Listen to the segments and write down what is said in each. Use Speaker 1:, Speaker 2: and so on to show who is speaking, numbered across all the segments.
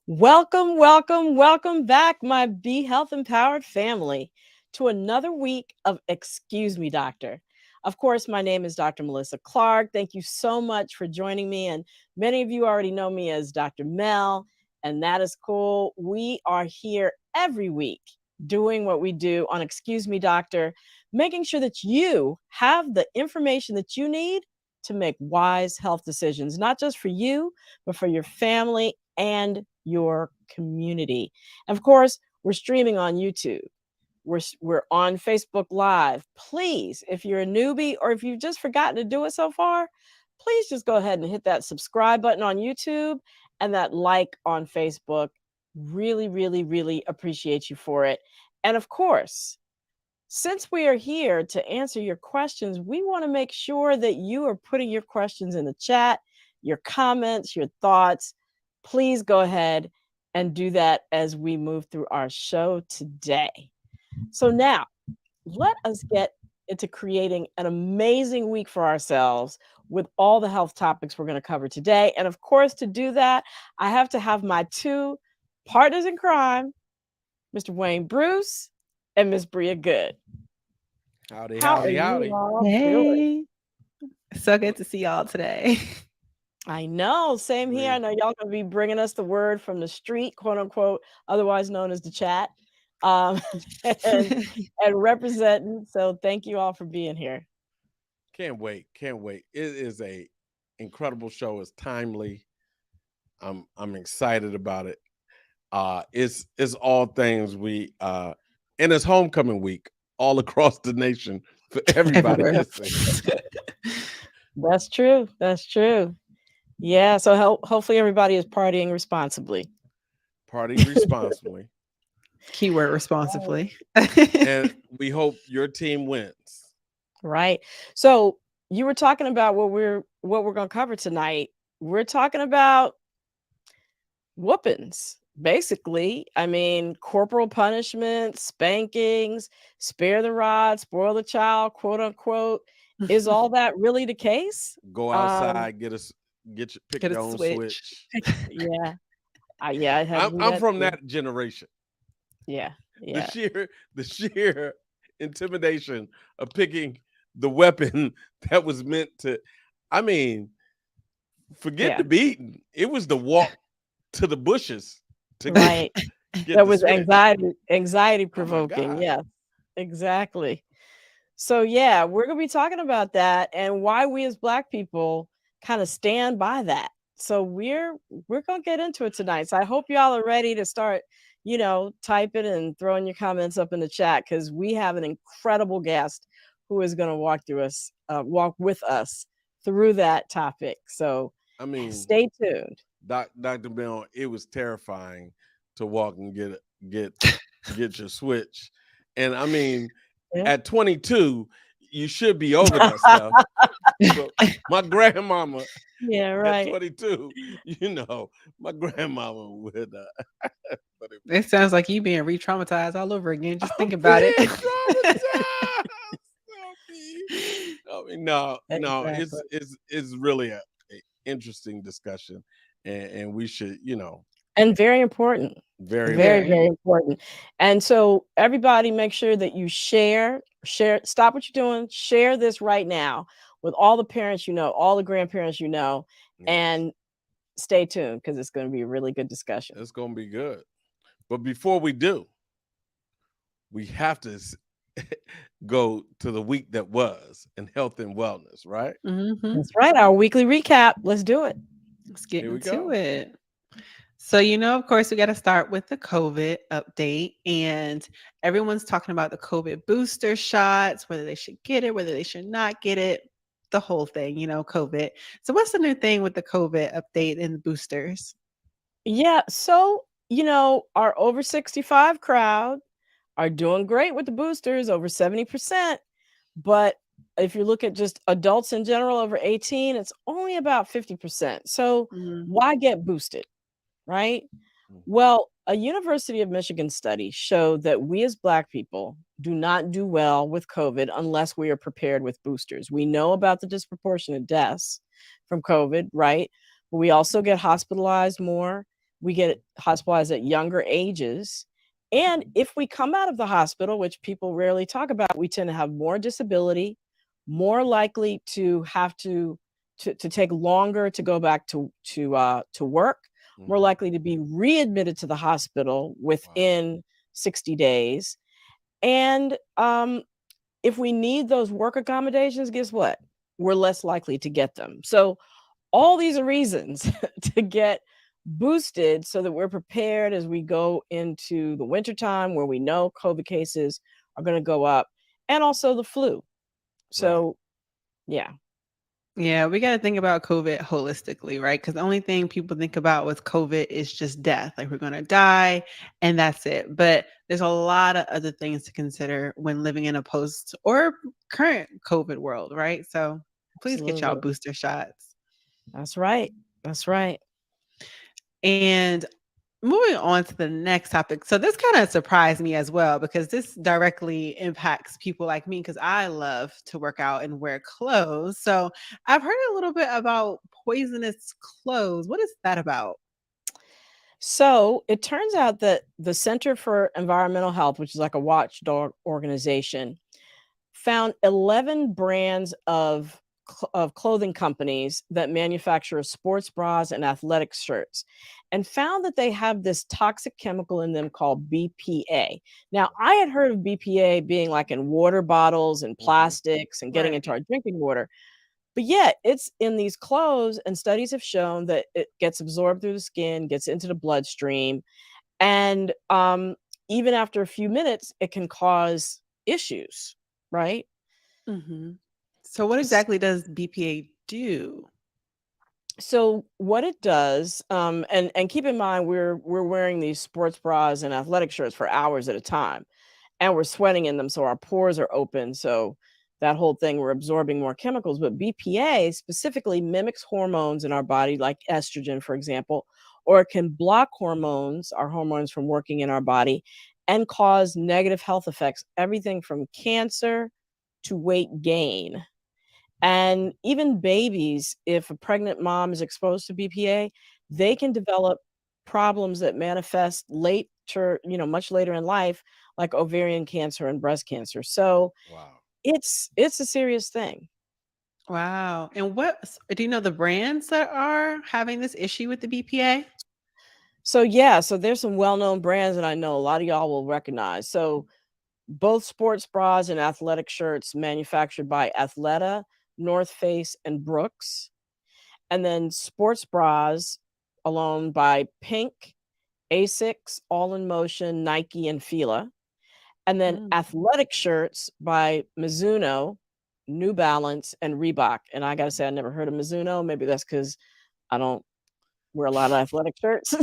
Speaker 1: Welcome, welcome, welcome back, my Be Health Empowered family, to another week of Excuse Me, Doctor. Of course, my name is Dr. Melissa Clark. Thank you so much for joining me. And many of you already know me as Dr. MEL, and that is cool. We are here every week doing what we do on Excuse Me, Doctor, making sure that you have the information that you need to make wise health decisions, not just for you, but for your family and your community. And of course, we're streaming on YouTube. We're on Facebook Live. Please, if you're a newbie or if you've just forgotten to do it so far, please just go ahead and hit that subscribe button on YouTube and that like on Facebook. Really, really, really appreciate you for it. And of course, since we are here to answer your questions, we want to make sure that you are putting your questions in the chat, your comments, your thoughts. Please go ahead and do that as we move through our show today. So now, let us get into creating an amazing week for ourselves with all the health topics we're going to cover today. And of course, to do that, I have to have my two partners in crime, Mr. Wayne Bruce and Miss Bria Good.
Speaker 2: Howdy,
Speaker 1: How
Speaker 2: howdy,
Speaker 1: are
Speaker 2: howdy.
Speaker 1: you all doing?
Speaker 3: Hey, so good to see y'all today.
Speaker 1: I know, same here. I know y'all gonna be bringing us the word from the street, quote unquote, otherwise known as the chat, um, and, and representing. So thank you all for being here.
Speaker 2: Can't wait, can't wait. It is a incredible show. It's timely. I'm excited about it. It's all things we and it's homecoming week all across the nation for everybody
Speaker 3: Everywhere.
Speaker 2: listening.
Speaker 1: That's true. That's true. Yeah. So hopefully everybody is partying responsibly.
Speaker 2: Party responsibly.
Speaker 3: Keyword responsibly.
Speaker 2: And we hope your team wins.
Speaker 1: Right. So you were talking about what we're going to cover tonight. We're talking about whoopings, basically. I mean, corporal punishment, spankings, spare the rod, spoil the child, quote unquote. Is all that really the case?
Speaker 2: Go outside, pick
Speaker 3: Get a
Speaker 2: your own switch.
Speaker 1: Yeah. Yeah, I had to do
Speaker 2: I'm
Speaker 1: that
Speaker 2: from
Speaker 1: too.
Speaker 2: that generation.
Speaker 1: Yeah.
Speaker 2: The
Speaker 1: Yeah.
Speaker 2: sheer intimidation of picking the weapon that was meant to, I mean, forget
Speaker 1: Yeah.
Speaker 2: the beating. It was the walk to the bushes to
Speaker 1: Right.
Speaker 2: get
Speaker 1: That
Speaker 2: the
Speaker 1: was
Speaker 2: switch.
Speaker 1: anxiety
Speaker 2: Oh my
Speaker 1: provoking.
Speaker 2: God.
Speaker 1: Yeah. Exactly. So yeah, we're going to be talking about that and why we as Black people kind of stand by that. So we're going to get into it tonight. So I hope y'all are ready to start, typing and throwing your comments up in the chat because we have an incredible guest who is going to walk with us through that topic. So
Speaker 2: I mean,
Speaker 1: stay tuned.
Speaker 2: Dr. Bell, it was terrifying to walk and get your switch. And I mean,
Speaker 1: Yeah.
Speaker 2: at 22, you should be over that stuff. So my grandmama
Speaker 1: Yeah,
Speaker 2: at
Speaker 1: right.
Speaker 2: 22, my grandmama would but
Speaker 3: It sounds like you being re-traumatized all over again. Just think
Speaker 2: I'm
Speaker 3: about it.
Speaker 2: being traumatized. I mean, no,
Speaker 1: Exactly.
Speaker 2: it's really a interesting discussion, and we should,
Speaker 1: And very important.
Speaker 2: very
Speaker 1: Very,
Speaker 3: Very.
Speaker 2: important.
Speaker 1: very important. And so everybody make sure that you share, stop what you're doing, share this right now with all the parents all the grandparents
Speaker 2: Yes.
Speaker 1: and stay tuned because it's going to be a really good discussion.
Speaker 2: It's gonna be good. But before we do, we have to go to the week that was in health and wellness, right?
Speaker 3: Mm-hmm.
Speaker 1: That's right. Our weekly recap. Let's do it.
Speaker 3: Let's get
Speaker 2: Here we
Speaker 3: into
Speaker 2: go.
Speaker 3: it. So, of course, we got to start with the COVID update. And everyone's talking about the COVID booster shots, whether they should get it, whether they should not get it, the whole thing, COVID. So, what's the new thing with the COVID update and the boosters?
Speaker 1: Yeah. So, our over 65 crowd are doing great with the boosters, over 70%. But if you look at just adults in general over 18, it's only about 50%. So why get boosted, right? Well, a University of Michigan study showed that we as Black people do not do well with COVID unless we are prepared with boosters. We know about the disproportionate deaths from COVID, right? But we also get hospitalized more. We get hospitalized at younger ages. And if we come out of the hospital, which people rarely talk about, we tend to have more disability, more likely to have to take longer to go back to work, more
Speaker 2: Mhm.
Speaker 1: likely to be readmitted to the hospital
Speaker 2: Wow.
Speaker 1: within 60 days. And if we need those work accommodations, guess what? We're less likely to get them. So all these are reasons to get boosted so that we're prepared as we go into the wintertime where we know COVID cases are going to go up, and also the flu.
Speaker 2: Right.
Speaker 1: So, yeah,
Speaker 3: Yeah, we got to think about COVID holistically, right? Because the only thing people think about with COVID is just death. Like we're going to die and that's it. But there's a lot of other things to consider when living in a post or current COVID world, right? So please get y'all
Speaker 1: absolutely.
Speaker 3: booster shots.
Speaker 1: That's right. That's right.
Speaker 3: And moving on to the next topic. So this kind of surprised me as well because this directly impacts people like me because I love to work out and wear clothes. So I've heard a little bit about poisonous clothes. What is that about?
Speaker 1: So it turns out that the Center for Environmental Health, which is like a watchdog organization, found 11 brands of clothing companies that manufacture sports bras and athletic shirts, and found that they have this toxic chemical in them called BPA. Now, I had heard of BPA being like in water bottles and
Speaker 2: Mhm.
Speaker 1: plastics and getting into
Speaker 3: Right.
Speaker 1: our drinking water, but yet it's in these clothes, and studies have shown that it gets absorbed through the skin, gets into the bloodstream, and even after a few minutes, it can cause issues, right?
Speaker 3: Hmm. So what
Speaker 1: S-
Speaker 3: exactly does BPA do?
Speaker 1: So what it does, and keep in mind, we're wearing these sports bras and athletic shirts for hours at a time, and we're sweating in them, so our pores are open. So that whole thing, we're absorbing more chemicals. But BPA specifically mimics hormones in our body, like estrogen, for example, or it can block hormones, our hormones, from working in our body, and cause negative health effects, everything from cancer to weight gain. And even babies, if a pregnant mom is exposed to BPA, they can develop problems that manifest later, much later in life, like ovarian cancer and breast cancer. So
Speaker 2: Wow.
Speaker 1: it's a serious thing.
Speaker 3: Wow. And do you know the brands that are having this issue with the BPA?
Speaker 1: So yeah, so there's some well-known brands that I know a lot of y'all will recognize. So both sports bras and athletic shirts manufactured by Athleta, North Face, and Brooks. And then sports bras alone by Pink, Asics, All in Motion, Nike, and Fila. And then
Speaker 3: Mm.
Speaker 1: athletic shirts by Mizuno, New Balance, and Reebok. And I gotta say, I never heard of Mizuno. Maybe that's because I don't wear a lot of athletic shirts.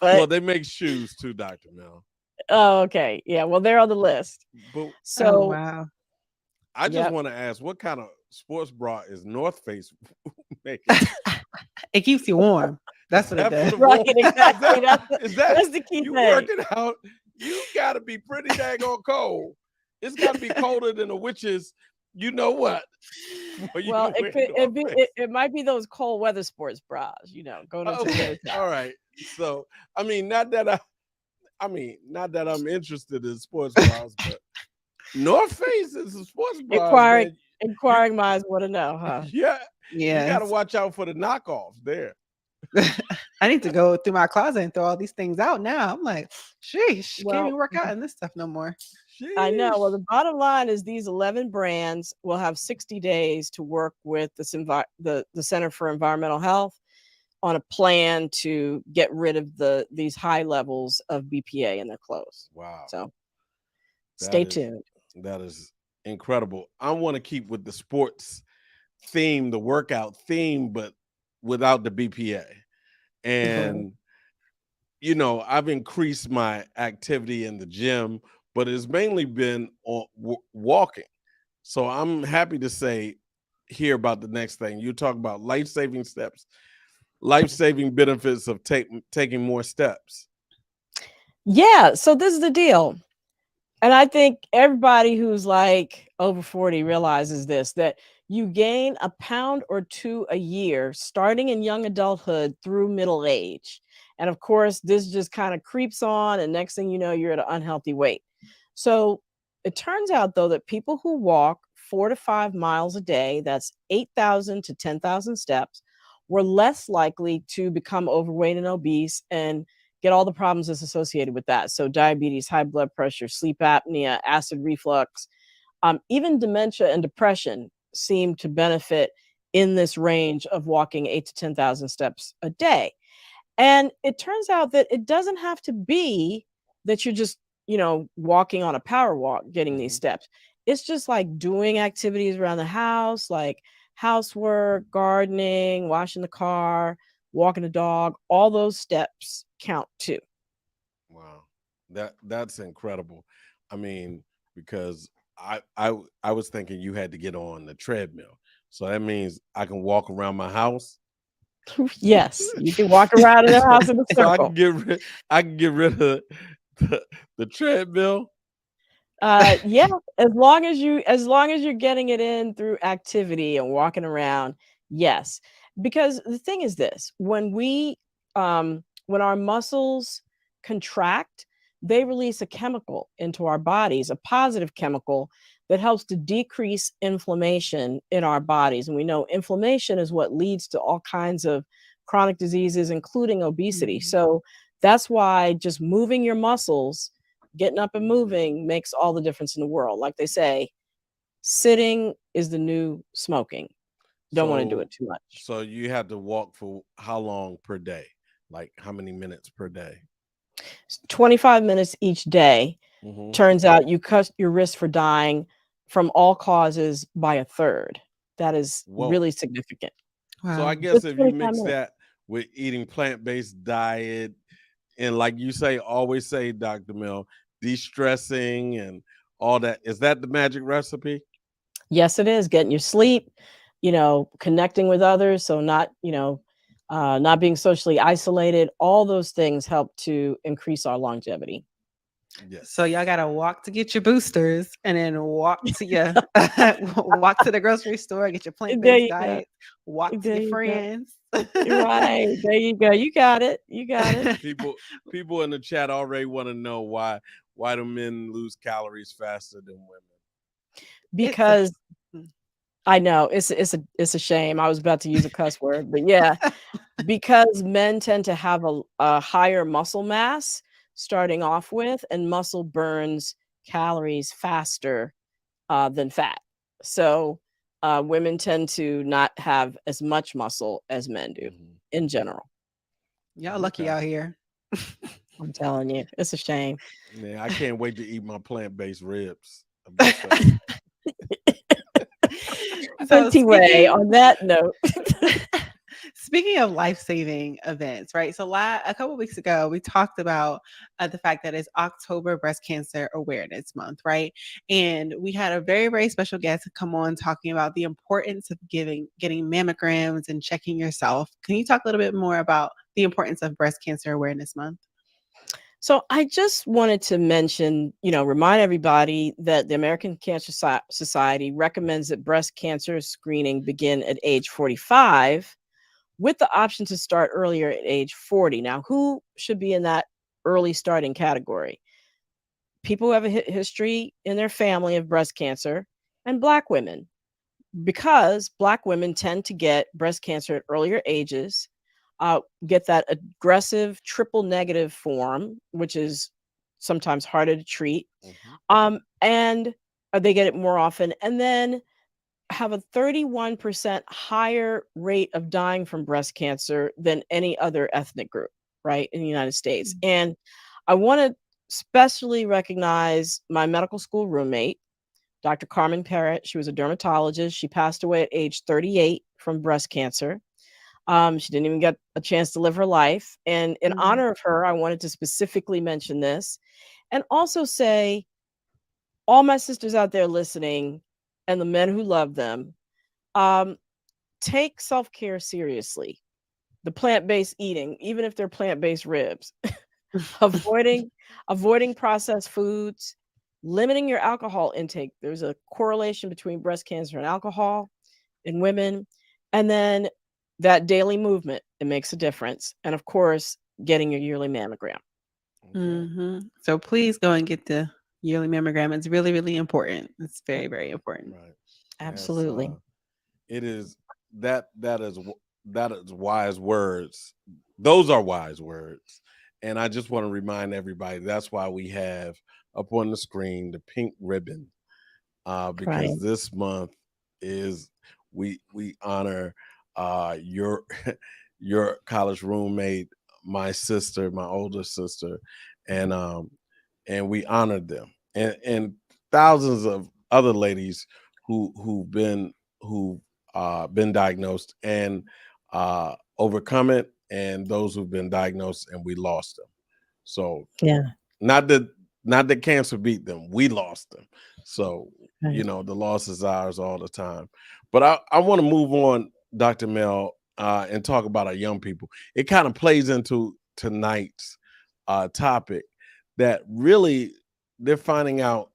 Speaker 2: Well,
Speaker 1: But
Speaker 2: they make shoes too, Dr. Mel.
Speaker 1: oh, okay. Yeah, well, they're on the list.
Speaker 2: But
Speaker 3: Oh,
Speaker 1: So,
Speaker 3: wow.
Speaker 2: I just
Speaker 1: yep.
Speaker 2: want to ask, what kind of sports bra is North Face making?
Speaker 3: It keeps you warm. That's
Speaker 2: Is
Speaker 3: what it
Speaker 2: that for
Speaker 3: does.
Speaker 2: the
Speaker 1: Right,
Speaker 2: war? Is
Speaker 1: exactly.
Speaker 2: that
Speaker 1: That's
Speaker 2: is that
Speaker 1: that's the key
Speaker 2: you
Speaker 1: thing.
Speaker 2: working out? You got to be pretty daggone cold. It's got to be colder than a witch's. You know what? For you
Speaker 1: Well,
Speaker 2: to
Speaker 1: it
Speaker 2: wear
Speaker 1: could
Speaker 2: North Face.
Speaker 1: it might be those cold weather sports bras, going into the
Speaker 2: Okay,
Speaker 1: wintertime.
Speaker 2: all right. So, I mean, not that I'm interested in sports bras, but North Face is some sports bras,
Speaker 1: Inquiring
Speaker 2: man. You,
Speaker 1: inquiring minds wanna know, huh?
Speaker 2: yeah, you got to
Speaker 3: Yes.
Speaker 2: watch out for the knockoffs there.
Speaker 3: I need to go through my closet and throw all these things out now. I'm like, sheesh, can't
Speaker 1: Well,
Speaker 3: even work out in this stuff no more.
Speaker 1: I know. Well,
Speaker 2: Sheesh.
Speaker 1: the bottom line is these 11 brands will have 60 days to work with the Center for Environmental Health on a plan to get rid of these high levels of BPA in their clothes.
Speaker 2: Wow,
Speaker 1: So,
Speaker 2: that
Speaker 1: stay
Speaker 2: is
Speaker 1: tuned.
Speaker 2: that is incredible. I want to keep with the sports theme, the workout theme, but without the BPA.
Speaker 1: Right.
Speaker 2: And I've increased my activity in the gym, but it's mainly been on walking. So I'm happy to hear about the next thing. You talk about life-saving steps, life-saving benefits of taking more steps.
Speaker 1: Yeah, so this is the deal. And I think everybody who's like over 40 realizes this, that you gain a pound or two a year starting in young adulthood through middle age. And of course, this just kind of creeps on, and next thing you know, you're at an unhealthy weight. So it turns out, though, that people who walk 4 to 5 miles a day, that's 8,000 to 10,000 steps, were less likely to become overweight and obese and get all the problems that's associated with that. So, diabetes, high blood pressure, sleep apnea, acid reflux, even dementia and depression seem to benefit in this range of walking 8 to 10,000 steps a day. And it turns out that it doesn't have to be that you're just, walking on a power walk, getting these
Speaker 2: Hmm.
Speaker 1: steps. It's just like doing activities around the house, like housework, gardening, washing the car, walking the dog. All those steps count too.
Speaker 2: Wow, that's incredible. I mean, because I was thinking you had to get on the treadmill, so that means I can walk around my house.
Speaker 1: Yes, you can walk around in the
Speaker 2: so
Speaker 1: house in a
Speaker 2: so
Speaker 1: circle.
Speaker 2: I can get rid of the treadmill.
Speaker 1: Yeah, as long as you're getting it in through activity and walking around, yes. Because the thing is this, when our muscles contract, they release a chemical into our bodies, a positive chemical that helps to decrease inflammation in our bodies. And we know inflammation is what leads to all kinds of chronic diseases, including obesity.
Speaker 3: Mhm.
Speaker 1: So that's why just moving your muscles, getting up and moving makes all the difference in the world. Like they say, sitting is the new smoking. Don't want to do it
Speaker 2: So
Speaker 1: too much.
Speaker 2: so you have to walk for how long per day? Like how many minutes per day?
Speaker 1: 25 minutes each day.
Speaker 2: Hmm.
Speaker 1: Turns out you cut your risk for dying from all causes by a third. That is
Speaker 2: Whoa.
Speaker 1: really significant.
Speaker 2: So I
Speaker 3: Wow.
Speaker 2: guess
Speaker 1: Just
Speaker 2: if you
Speaker 1: 25
Speaker 2: mix
Speaker 1: minutes.
Speaker 2: that with eating plant-based diet and like you say, always say, Dr. Mill, de-stressing and all that, is that the magic recipe?
Speaker 1: Yes, it is. Getting your sleep, connecting with others. So not being socially isolated. All those things help to increase our longevity.
Speaker 3: So y'all
Speaker 2: Yes.
Speaker 3: gotta walk to get your boosters, and then walk to your walk to the grocery store, get your plant
Speaker 1: There
Speaker 3: based
Speaker 1: you go.
Speaker 3: diet, walk to
Speaker 1: There
Speaker 3: your
Speaker 1: you go.
Speaker 3: friends.
Speaker 1: Right. There you go. You got it. You got it.
Speaker 2: People people in the chat already want to know why do men lose calories faster than women?
Speaker 3: It's a
Speaker 1: Because I know it's a shame. I was about to use a cuss word, but yeah, because men tend to have a higher muscle mass starting off with, and muscle burns calories faster than fat. So women tend to not have as much muscle as men do
Speaker 2: Hmm.
Speaker 1: in general.
Speaker 3: y'all lucky
Speaker 2: Okay.
Speaker 3: out here.
Speaker 1: I'm telling you, it's a shame.
Speaker 2: Yeah, I can't wait to eat my plant-based ribs. I'm just saying.
Speaker 3: So
Speaker 1: Auntie Way,
Speaker 3: speaking
Speaker 1: on that note.
Speaker 3: speaking of life-saving events, right? So a couple weeks ago, we talked about the fact that it's October Breast Cancer Awareness Month, right? And we had a very, very special guest come on talking about the importance of getting mammograms and checking yourself. Can you talk a little bit more about the importance of Breast Cancer Awareness Month?
Speaker 1: So I just wanted to mention, remind everybody that the American Cancer Society recommends that breast cancer screening begin at age 45 with the option to start earlier at age 40. Now, who should be in that early starting category? People who have a history in their family of breast cancer, and Black women, because Black women tend to get breast cancer at earlier ages, get that aggressive triple negative form, which is sometimes harder to treat,
Speaker 2: Hmm.
Speaker 1: and they get it more often, and then have a 31% higher rate of dying from breast cancer than any other ethnic group, right, in the United States. And I want to specially recognize my medical school roommate, Dr. Carmen Parrott. She was a dermatologist. She passed away at age 38 from breast cancer. She didn't even get a chance to live her life. And in
Speaker 3: Mhm.
Speaker 1: honor of her, I wanted to specifically mention this and also say, all my sisters out there listening and the men who love them, um, take self care seriously. The plant based eating, even if they're plant based ribs, avoiding processed foods, limiting your alcohol intake. There's a correlation between breast cancer and alcohol. in women. And then that daily movement, it makes a difference. And of course, getting your yearly mammogram.
Speaker 3: So please go and get the yearly mammogram. It's really, really important. It's very, very important.
Speaker 2: Right.
Speaker 1: Absolutely.
Speaker 2: It is that is wise words. Those are wise words. And I just want to remind everybody that's why we have up on the screen the pink ribbon. Because
Speaker 1: Right.
Speaker 2: this month is we honor your your college roommate, my sister, my older sister, and we honored them and thousands of other ladies who've been diagnosed and overcome it, and those who've been diagnosed and we lost them. So
Speaker 1: Yeah.
Speaker 2: not that not that cancer beat them, we lost them. So
Speaker 1: Right.
Speaker 2: the loss is ours all the time. But I want to move on, Dr. Mel, and talk about our young people. It kind of plays into tonight's topic that really they're finding out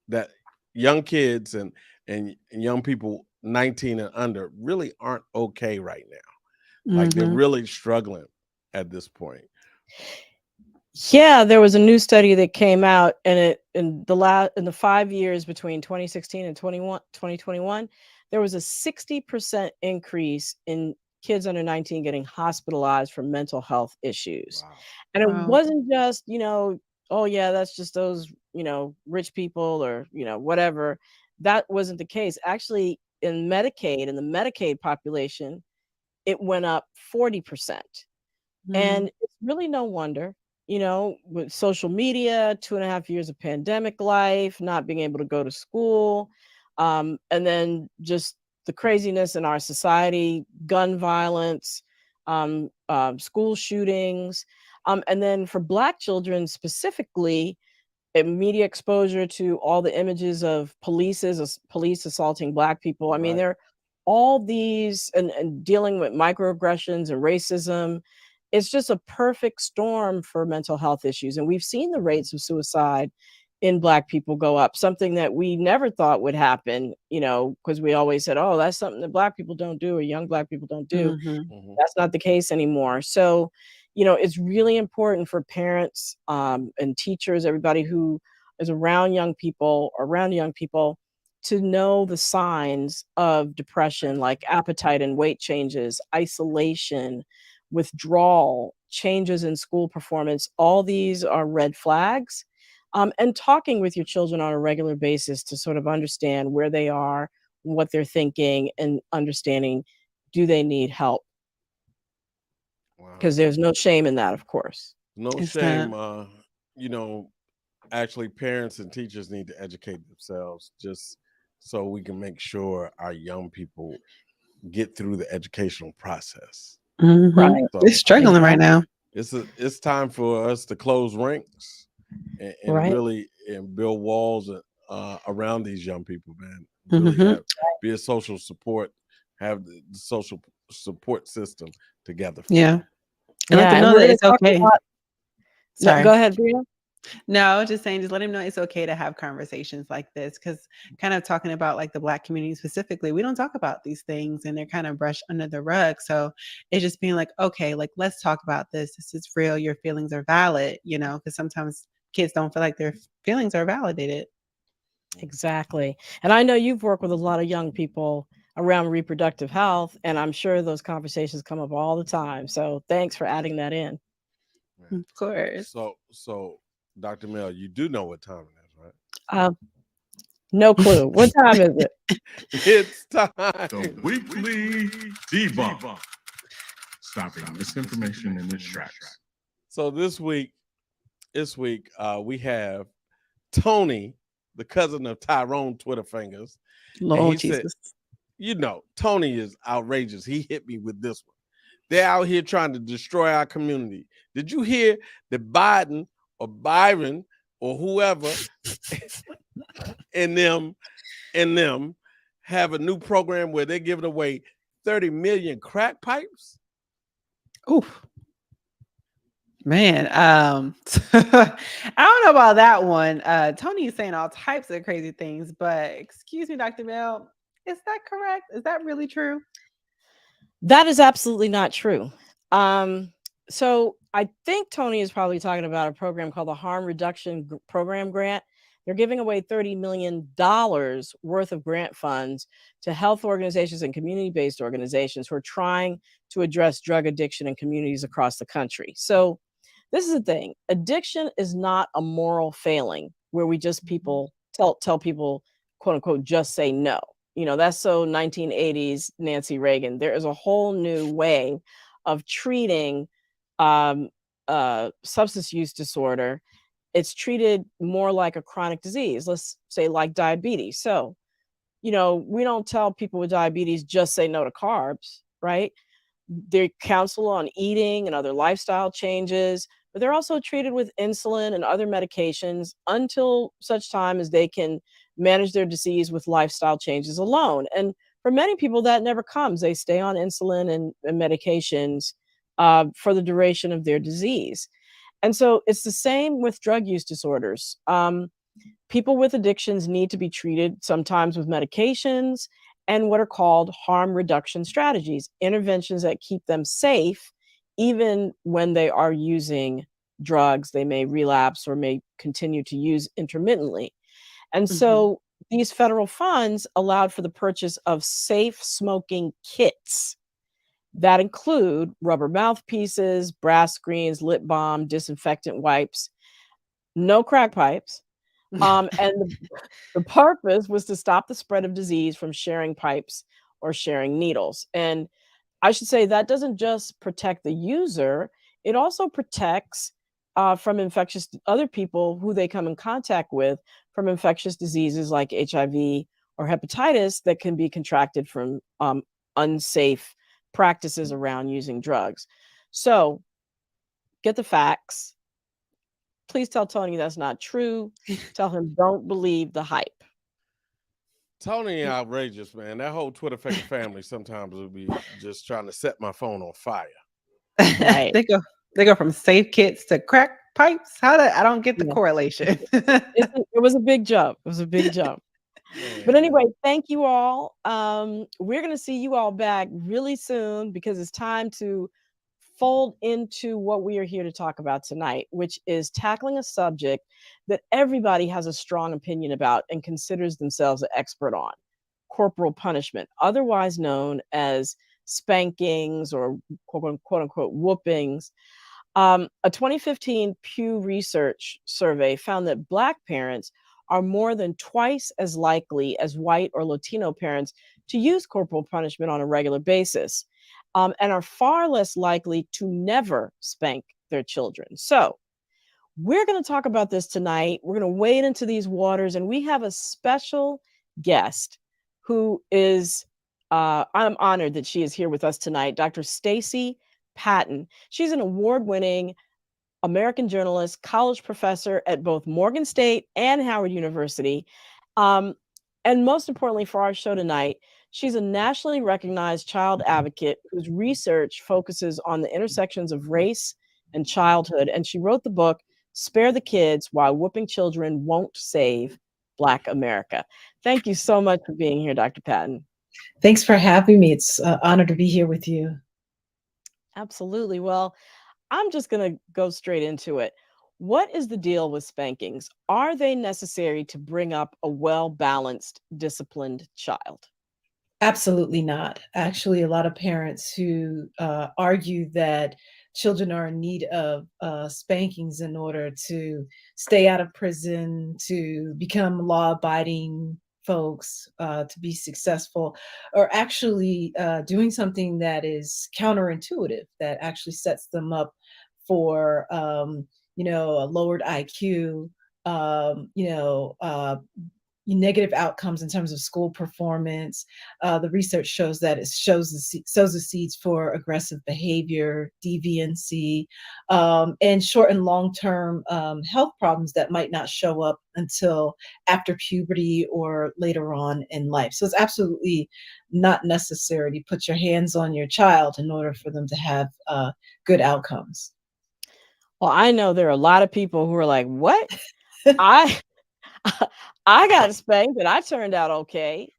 Speaker 2: that young kids and young people 19 and under really aren't okay right now. Like they're really struggling at this point.
Speaker 1: Yeah, there was a new study that came out, and in the 5 years between 2016 and 2021, there was a 60% increase in kids under 19 getting hospitalized for mental health issues.
Speaker 2: Wow.
Speaker 1: And it
Speaker 3: Wow.
Speaker 1: wasn't just, oh yeah, that's just those, rich people or, whatever. That wasn't the case. Actually, in the Medicaid population, it went up 40%. And it's really no wonder, with social media, 2.5 years of pandemic life, not being able to go to school, and then just the craziness in our society, gun violence, school shootings. And then for Black children specifically, media exposure to all the images of police assaulting Black people. I mean,
Speaker 2: Right.
Speaker 1: there are all these and dealing with microaggressions and racism. It's just a perfect storm for mental health issues. And we've seen the rates of suicide in Black people go up, something that we never thought would happen, because we always said, oh, that's something that Black people don't do or young Black people don't do.
Speaker 2: Mhm.
Speaker 1: That's not the case anymore. So, it's really important for parents and teachers, everybody who is around young people, to know the signs of depression, like appetite and weight changes, isolation, withdrawal, changes in school performance. All these are red flags. And talking with your children on a regular basis to sort of understand where they are, what they're thinking, and understanding, do they need help?
Speaker 2: Wow.
Speaker 1: Because there's no shame in that, of course.
Speaker 2: No
Speaker 3: It's not.
Speaker 2: shame. You know, actually, parents and teachers need to educate themselves just so we can make sure our young people get through the educational process.
Speaker 1: Right.
Speaker 2: So
Speaker 3: They're struggling right
Speaker 1: Exactly.
Speaker 3: now.
Speaker 2: it's time for us to close ranks and
Speaker 1: Right.
Speaker 2: really build walls around these young people, man. Really
Speaker 3: Mhm.
Speaker 2: be a social support, have the social support system together for
Speaker 3: Yeah.
Speaker 2: them.
Speaker 3: And let
Speaker 1: Yeah,
Speaker 3: them
Speaker 1: and
Speaker 3: know
Speaker 1: we're
Speaker 3: that
Speaker 1: gonna
Speaker 3: it's
Speaker 1: talk a
Speaker 3: okay.
Speaker 1: lot. No,
Speaker 3: Sorry.
Speaker 1: go ahead, Bria.
Speaker 3: No, I was just saying, just let him know it's okay to have conversations like this, because kind of talking about like the Black community specifically, we don't talk about these things and they're kind of brushed under the rug. So it's just being like, okay, like let's talk about this. This is real. Your feelings are valid, because sometimes kids don't feel like their feelings are validated.
Speaker 1: Exactly. And I know you've worked with a lot of young people around reproductive health, and I'm sure those conversations come up all the time. So thanks for adding that in.
Speaker 2: Yeah.
Speaker 3: Of course.
Speaker 2: So Dr. Mel, you do know what time it is, right?
Speaker 1: Uh, no clue. What time is it?
Speaker 2: It's time.
Speaker 4: The weekly debunk. Stopping misinformation in its tracks.
Speaker 2: So this week, we have Tony, the cousin of Tyrone Twitter fingers, and
Speaker 3: Lord
Speaker 2: he said,
Speaker 3: Jesus.
Speaker 2: Tony is outrageous. He hit me with this one. They're out here trying to destroy our community. Did you hear that Biden or Byron or whoever and them have a new program where they're giving away 30 million crack pipes?
Speaker 3: Oof. Man, I don't know about that one. Tony is saying all types of crazy things, but excuse me, Dr. Bell, Is that correct? Is that really true?
Speaker 1: That is absolutely not true. So I think Tony is probably talking about a program called the Harm Reduction Program Grant. They're giving away $30 million worth of grant funds to health organizations and community-based organizations who are trying to address drug addiction in communities across the country. So this is the thing. Addiction is not a moral failing where we just people tell people, quote unquote, just say no. That's so 1980s Nancy Reagan. There is a whole new way of treating um, substance use disorder. It's treated more like a chronic disease, let's say like diabetes. So, we don't tell people with diabetes just say no to carbs, right? They counsel on eating and other lifestyle changes, but they're also treated with insulin and other medications until such time as they can manage their disease with lifestyle changes alone. And for many people, that never comes. They stay on insulin and medications for the duration of their disease. And so it's the same with drug use disorders. People with addictions need to be treated sometimes with medications and what are called harm reduction strategies, interventions that keep them safe even when they are using drugs. They may relapse or may continue to use intermittently. And
Speaker 3: Mhm.
Speaker 1: so these federal funds allowed for the purchase of safe smoking kits that include rubber mouthpieces, brass screens, lip balm, disinfectant wipes, no crack pipes. And the purpose was to stop the spread of disease from sharing pipes or sharing needles. And I should say that doesn't just protect the user, it also protects from infectious other people who they come in contact with from infectious diseases like HIV or hepatitis that can be contracted from unsafe practices around using drugs. So get the facts. Please tell Tony that's not true. Tell him don't believe the hype.
Speaker 2: Tony outrageous, man. That whole Twitter family sometimes will be just trying to set my phone on fire.
Speaker 1: Right.
Speaker 3: They go from safe kits to crack pipes. I don't get the
Speaker 1: Yeah.
Speaker 3: correlation.
Speaker 1: It was a big jump. It was a big jump. But
Speaker 2: Man.
Speaker 1: anyway, thank you all. We're going to see you all back really soon because it's time to fold into what we are here to talk about tonight, which is tackling a subject that everybody has a strong opinion about and considers themselves an expert on: corporal punishment, otherwise known as spankings or quote unquote whoopings. A 2015 Pew Research survey found that Black parents are more than twice as likely as white or Latino parents to use corporal punishment on a regular basis, and are far less likely to never spank their children. So, we're going to talk about this tonight. We're going to wade into these waters, and we have a special guest who is, I'm honored that she is here with us tonight, Dr. Stacey Patton. She's an award winning American journalist, college professor at both Morgan State and Howard University. Um, and most importantly for our show tonight, she's a nationally recognized child advocate whose research focuses on the intersections of race and childhood. And she wrote the book, Spare the Kids Why Whooping Children Won't Save Black America. Thank you so much for being here, Dr. Patton.
Speaker 5: Thanks for having me. It's an honor to be here with you.
Speaker 1: Absolutely. Well, I'm just going to go straight into it. What is the deal with spankings? Are they necessary to bring up a well-balanced, disciplined child?
Speaker 5: Absolutely not. Actually, a lot of parents who argue that children are in need of spankings in order to stay out of prison, to become law-abiding folks, to be successful, are actually doing something that is counterintuitive, that actually sets them up for, a lowered IQ, negative outcomes in terms of school performance. The research shows that it sows the seeds for aggressive behavior, deviancy, and short and long-term health problems that might not show up until after puberty or later on in life. So it's absolutely not necessary to put your hands on your child in order for them to have good outcomes.
Speaker 1: Well, I know there are a lot of people who are like, what? I I got spanked and I turned out okay.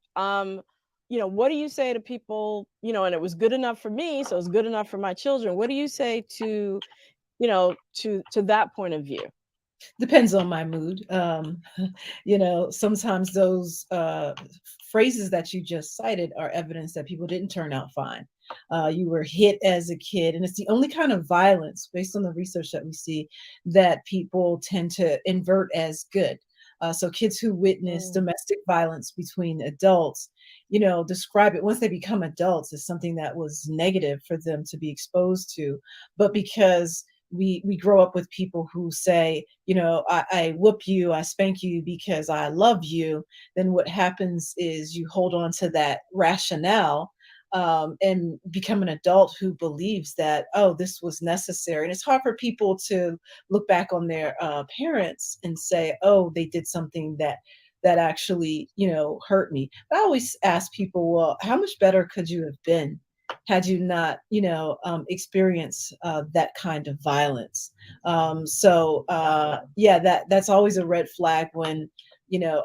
Speaker 1: what do you say to people, and it was good enough for me, so it's good enough for my children. What do you say to, to that point of view?
Speaker 5: Depends on my mood. Sometimes those phrases that you just cited are evidence that people didn't turn out fine. You were hit as a kid, and it's the only kind of violence, based on the research that we see, that people tend to invert as good. So kids who witness
Speaker 1: Mm.
Speaker 5: domestic violence between adults, describe it once they become adults as something that was negative for them to be exposed to. But because we grow up with people who say, I whoop you, I spank you because I love you, then what happens is you hold on to that rationale, and become an adult who believes that, oh, this was necessary. And it's hard for people to look back on their parents and say, oh, they did something that actually, hurt me. But I always ask people, well, how much better could you have been had you not, experienced that kind of violence? Yeah, that's always a red flag when,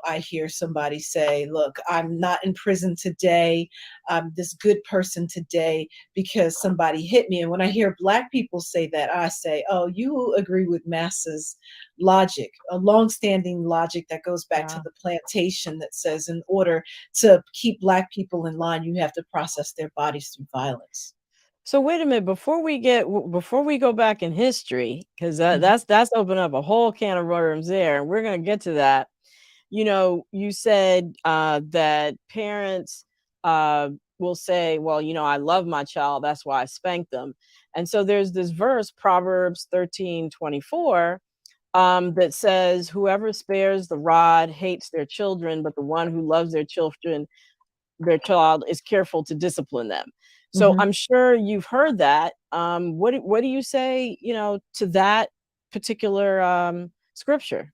Speaker 5: I hear somebody say, look, I'm not in prison today. I'm this good person today because somebody hit me. And when I hear Black people say that, I say, oh, you agree with masses logic, a longstanding logic that goes back to
Speaker 1: Wow.
Speaker 5: the plantation, that says in order to keep Black people in line, you have to process their bodies through violence.
Speaker 1: So wait a minute, before we go back in history, because
Speaker 5: Mhm.
Speaker 1: that's opened up a whole can of worms there, and we're gonna get to that. You said that parents will say, well, I love my child, that's why I spank them. And so there's this verse, Proverbs 13:24, that says, whoever spares the rod hates their children, but the one who loves their child is careful to discipline them. So
Speaker 5: Mhm.
Speaker 1: I'm sure you've heard that. What do you say, to that particular scripture?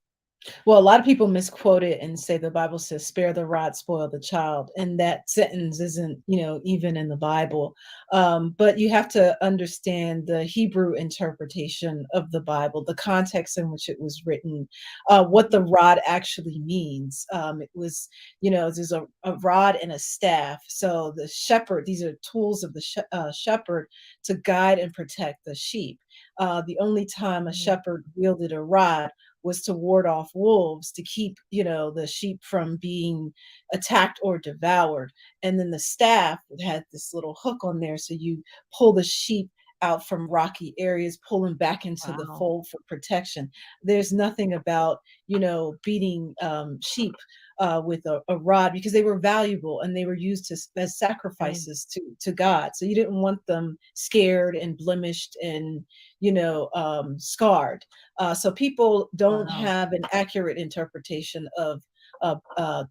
Speaker 5: Well, a lot of people misquote it and say the Bible says, spare the rod, spoil the child. And that sentence isn't, even in the Bible. But you have to understand the Hebrew interpretation of the Bible, the context in which it was written, what the rod actually means. It was, there's a rod and a staff. So the shepherd, these are tools of the shepherd to guide and protect the sheep. The only time a
Speaker 1: Mhm.
Speaker 5: shepherd wielded a rod was to ward off wolves, to keep, the sheep from being attacked or devoured. And then the staff had this little hook on there, so you pull the sheep out from rocky areas, pull them back into the
Speaker 1: Wow.
Speaker 5: fold for protection. There's nothing about, beating sheep with a rod, because they were valuable and they were used as
Speaker 1: Mm.
Speaker 5: sacrifices to God. So you didn't want them scared and blemished and, scarred. So people don't
Speaker 1: Wow.
Speaker 5: have an accurate interpretation of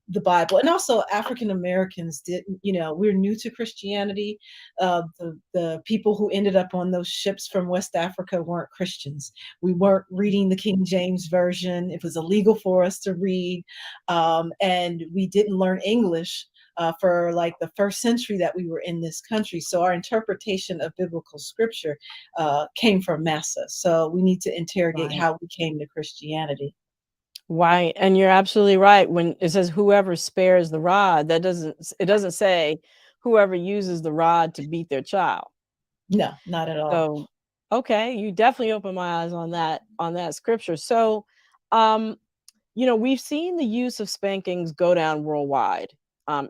Speaker 5: the Bible. And also African Americans didn't, we're new to Christianity. The people who ended up on those ships from West Africa weren't Christians. We weren't reading the King James Version. It was illegal for us to read. And we didn't learn English for like the first century that we were in this country. So our interpretation of biblical scripture came from Massa. So we need to interrogate
Speaker 1: Right.
Speaker 5: how we came to Christianity.
Speaker 1: Right, and you're absolutely right. When it says whoever spares the rod, it doesn't say whoever uses the rod to beat their child.
Speaker 5: No, not at all.
Speaker 1: So, okay, you definitely opened my eyes on that scripture. So, um, we've seen the use of spankings go down worldwide,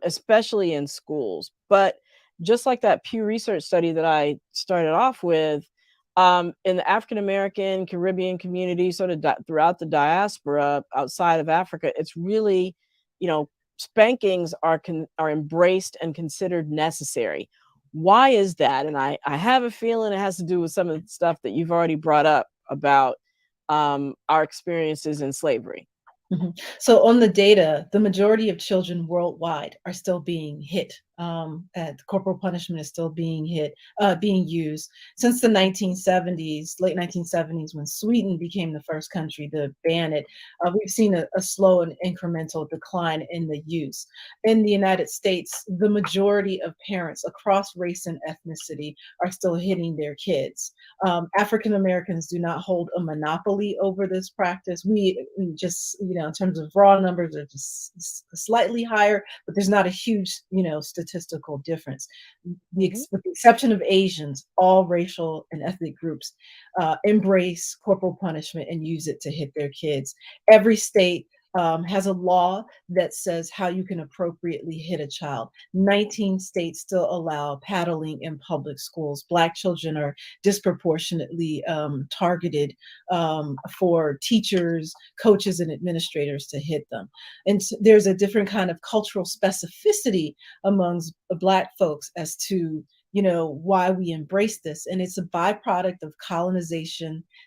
Speaker 1: especially in schools. But just like that Pew Research study that I started off with, in the African American, Caribbean community, sort of throughout the diaspora outside of Africa, it's really, you know, spankings are embraced and considered necessary. Why is that? And I have a feeling it has to do with some of the stuff that you've already brought up about our experiences in slavery.
Speaker 5: Mhm. So on the data, the majority of children worldwide are still being hit. And corporal punishment is still being used since the 1970s, late 1970s, when Sweden became the first country to ban it. We've seen a slow and incremental decline in the use. In the United States, the majority of parents across race and ethnicity are still hitting their kids. African Americans do not hold a monopoly over this practice. We just, in terms of raw numbers, are just slightly higher, but there's not a huge, statistical difference.
Speaker 1: Mhm.
Speaker 5: With the exception of Asians, all racial and ethnic groups embrace corporal punishment and use it to hit their kids. Every state has a law that says how you can appropriately hit a child. 19 states still allow paddling in public schools. Black children are disproportionately targeted for teachers, coaches, and administrators to hit them. And there's a different kind of cultural specificity amongst Black folks as to why we embrace this. And it's a byproduct of colonization,